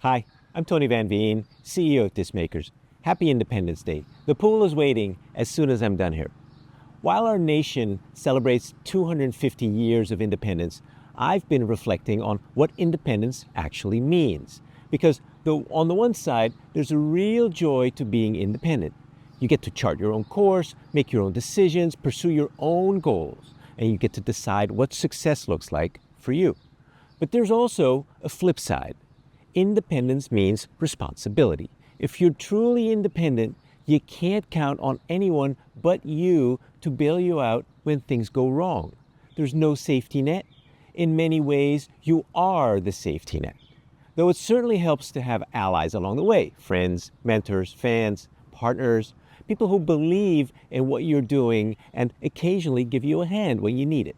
Hi, I'm Tony Van Veen, CEO of Discmakers. Happy Independence Day. The pool is waiting as soon as I'm done here. While our nation celebrates 250 years of independence, I've been reflecting on what independence actually means. Because on the one side, there's a real joy to being independent. You get to chart your own course, make your own decisions, pursue your own goals, and you get to decide what success looks like for you. But there's also a flip side. Independence means responsibility. If you're truly independent, you can't count on anyone but you to bail you out when things go wrong. There's no safety net. In many ways, you are the safety net. Though it certainly helps to have allies along the way, friends, mentors, fans, partners, people who believe in what you're doing and occasionally give you a hand when you need it.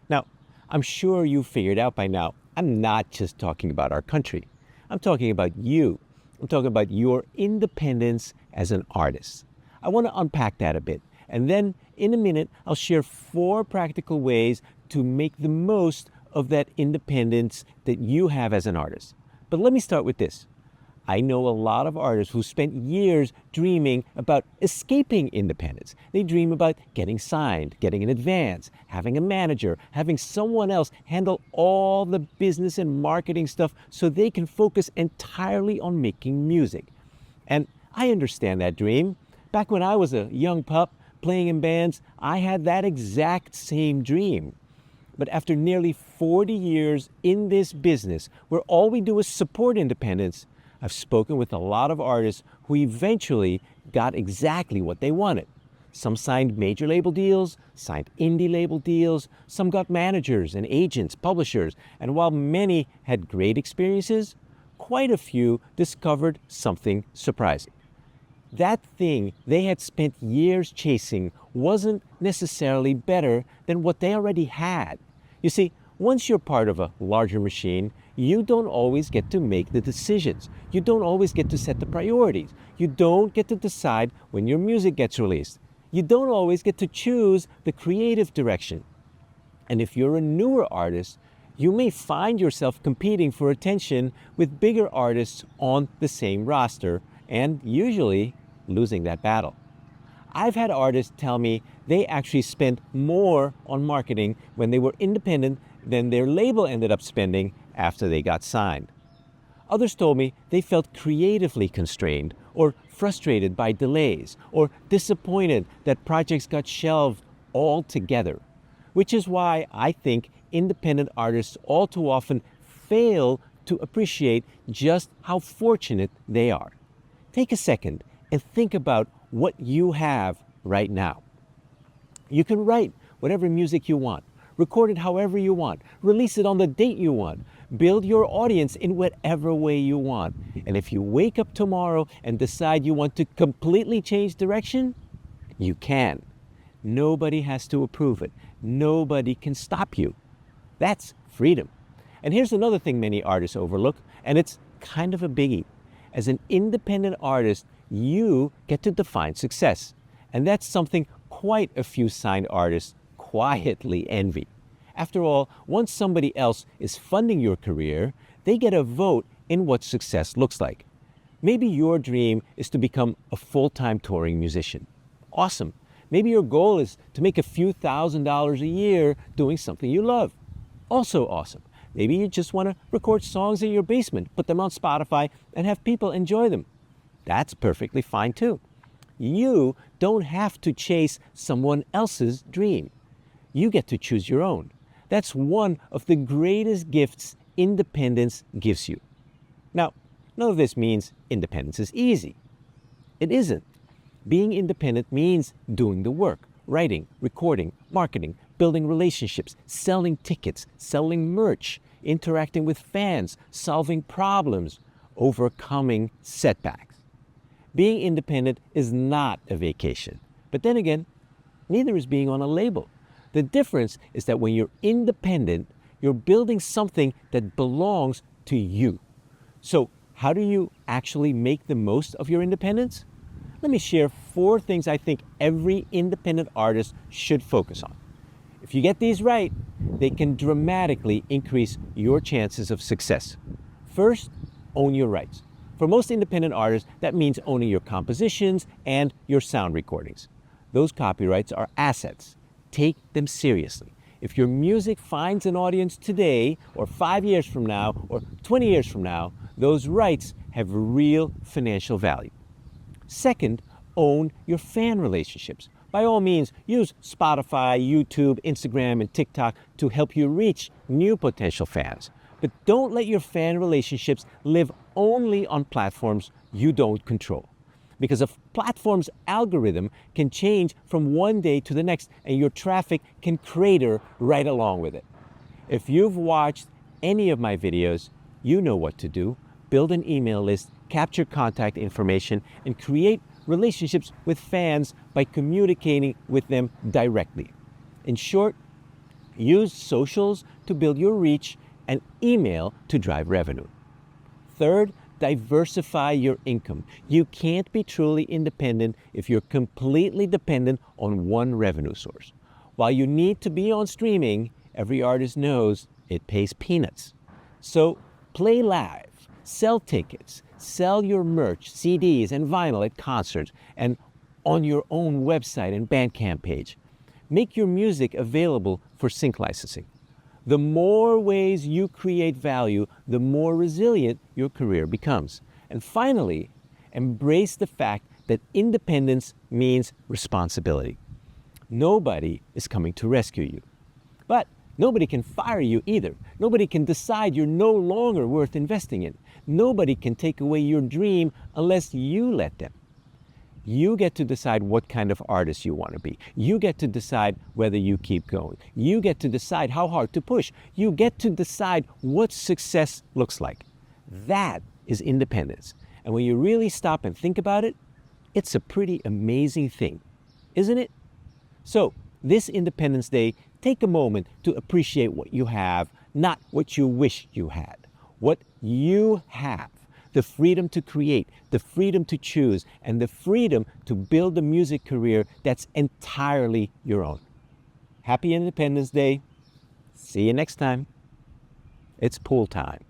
Now, I'm sure you've figured out by now, I'm not just talking about our country. I'm talking about you. I'm talking about your independence as an artist. I want to unpack that a bit. And then in a minute, I'll share 4 practical ways to make the most of that independence that you have as an artist. But let me start with this. I know a lot of artists who spent years dreaming about escaping independence. They dream about getting signed, getting an advance, having a manager, having someone else handle all the business and marketing stuff so they can focus entirely on making music. And I understand that dream. Back when I was a young pup playing in bands, I had that exact same dream. But after nearly 40 years in this business, where all we do is support independence, I've spoken with a lot of artists who eventually got exactly what they wanted. Some signed major label deals, signed indie label deals, some got managers and agents, publishers, and while many had great experiences, quite a few discovered something surprising. That thing they had spent years chasing wasn't necessarily better than what they already had. You see, once you're part of a larger machine, you don't always get to make the decisions. You don't always get to set the priorities. You don't get to decide when your music gets released. You don't always get to choose the creative direction. And if you're a newer artist, you may find yourself competing for attention with bigger artists on the same roster and usually losing that battle. I've had artists tell me they actually spent more on marketing when they were independent than their label ended up spending after they got signed. Others told me they felt creatively constrained or frustrated by delays or disappointed that projects got shelved altogether, which is why I think independent artists all too often fail to appreciate just how fortunate they are. Take a second and think about what you have right now. You can write whatever music you want, record it however you want, release it on the date you want, build your audience in whatever way you want. And if you wake up tomorrow and decide you want to completely change direction, you can. Nobody has to approve it. Nobody can stop you. That's freedom. And here's another thing many artists overlook, and it's kind of a biggie. As an independent artist, you get to define success. And that's something quite a few signed artists quietly envy. After all, once somebody else is funding your career, they get a vote in what success looks like. Maybe your dream is to become a full-time touring musician. Awesome. Maybe your goal is to make a few $1,000s a year doing something you love. Also awesome. Maybe you just want to record songs in your basement, put them on Spotify, and have people enjoy them. That's perfectly fine too. You don't have to chase someone else's dream. You get to choose your own. That's one of the greatest gifts independence gives you. Now, none of this means independence is easy. It isn't. Being independent means doing the work, writing, recording, marketing, building relationships, selling tickets, selling merch, interacting with fans, solving problems, overcoming setbacks. Being independent is not a vacation. But then again, neither is being on a label. The difference is that when you're independent, you're building something that belongs to you. So how do you actually make the most of your independence? Let me share 4 things I think every independent artist should focus on. If you get these right, they can dramatically increase your chances of success. First, own your rights. For most independent artists, that means owning your compositions and your sound recordings. Those copyrights are assets. Take them seriously. If your music finds an audience today, or 5 years from now, or 20 years from now, those rights have real financial value. Second, own your fan relationships. By all means, use Spotify, YouTube, Instagram, and TikTok to help you reach new potential fans. But don't let your fan relationships live only on platforms you don't control. Because a platform's algorithm can change from one day to the next, and your traffic can crater right along with it. If you've watched any of my videos, you know what to do. Build an email list, capture contact information, and create relationships with fans by communicating with them directly. In short, use socials to build your reach and email to drive revenue. Third, diversify your income. You can't be truly independent if you're completely dependent on one revenue source. While you need to be on streaming, every artist knows it pays peanuts. So play live, sell tickets, sell your merch, CDs, and vinyl at concerts and on your own website and Bandcamp page. Make your music available for sync licensing. The more ways you create value, the more resilient your career becomes. And finally, embrace the fact that independence means responsibility. Nobody is coming to rescue you. But nobody can fire you either. Nobody can decide you're no longer worth investing in. Nobody can take away your dream unless you let them. You get to decide what kind of artist you want to be. You get to decide whether you keep going. You get to decide how hard to push. You get to decide what success looks like. That is independence. And when you really stop and think about it, it's a pretty amazing thing, isn't it? So, this Independence Day, take a moment to appreciate what you have, not what you wish you had. What you have. The freedom to create, the freedom to choose, and the freedom to build a music career that's entirely your own. Happy Independence Day. See you next time. It's pool time.